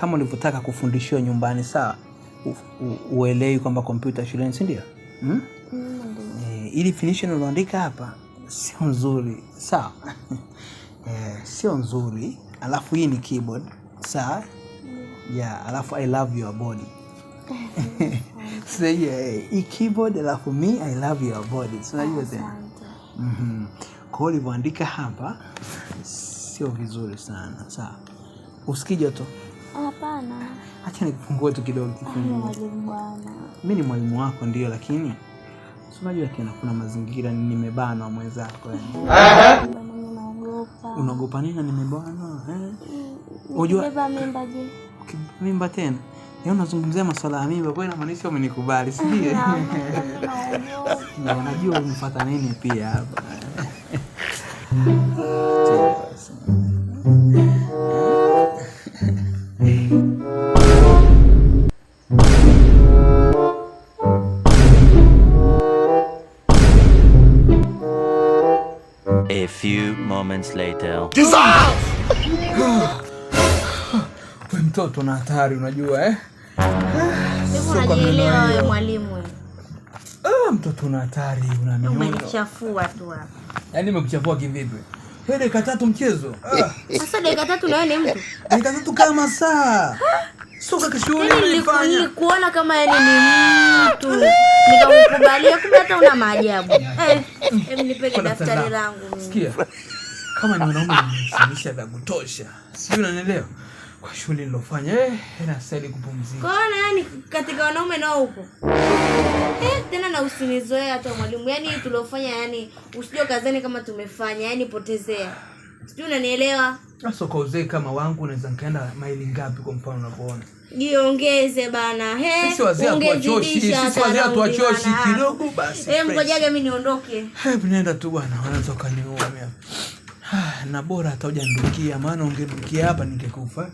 kama ulivyotaka kufundishiwa nyumbani, sawa? Uelewi kwamba kompyuta shuleni, si ndio? Ili definition unaandika hapa sio nzuri, sawa? Sio nzuri. Alafu hii ni keyboard, sawa? Alafu I love your body. Say hii keyboard, alafu me I love your body. So unajua tena. Kwa hiyo ulivyoandika hapa sio vizuri sana, sawa? Usikije tu. Hapana. Acha nikufungue tu kidogo kifungue. Mwalimu bwana. Mimi ni mwalimu wako ndio, lakini unajua tena kuna mazingira nimebana mwenzako yani. Unaogopa nini nimebana? Unajua beba mimba je? Mimba tena? Leo unazungumzia masuala ya mimba, kwa hiyo inamaanisha umenikubali, si ndio? Na unajua unifuata nini pia hapa. A few moments later. Wewe mtoto na hatari unajua Sio unajielewa wewe mwalimu wewe. Mtoto na hatari unaniona. Umenichafua tu hapa. Yaani nimekuchafua kivipi? Wewe dakika 3 mchezo. Sasa dakika 3 na wewe ni mtu. Dakika 3 kama saa. Soka kishule nilifanya. Nilikuona kama yani ni mtu. Nikakukubalia kumbe hata una maajabu. Nipeke daftari langu mimi. Sikia. Kama ni mwanaume nimeshimisha vya kutosha. Sijui unanielewa? Kwa shule nilofanya inastahili kupumzika. Kwa hiyo yani katika wanaume nao huko. Tena na usinizoea hata mwalimu. Yani tulofanya yani usije kazani kama tumefanya, yani potezea. Sijui unanielewa? Sasa kwa uzee kama wangu unaweza nikaenda maili ngapi kwa mfano unapoona? Jiongeze bana. Sisi wazee hatuachoshi kidogo basi. Ngojaga mimi niondoke. Nenda tu bwana, wanatoka niua mimi. Na bora hata hujandukia, maana ungedukia hapa ningekufa.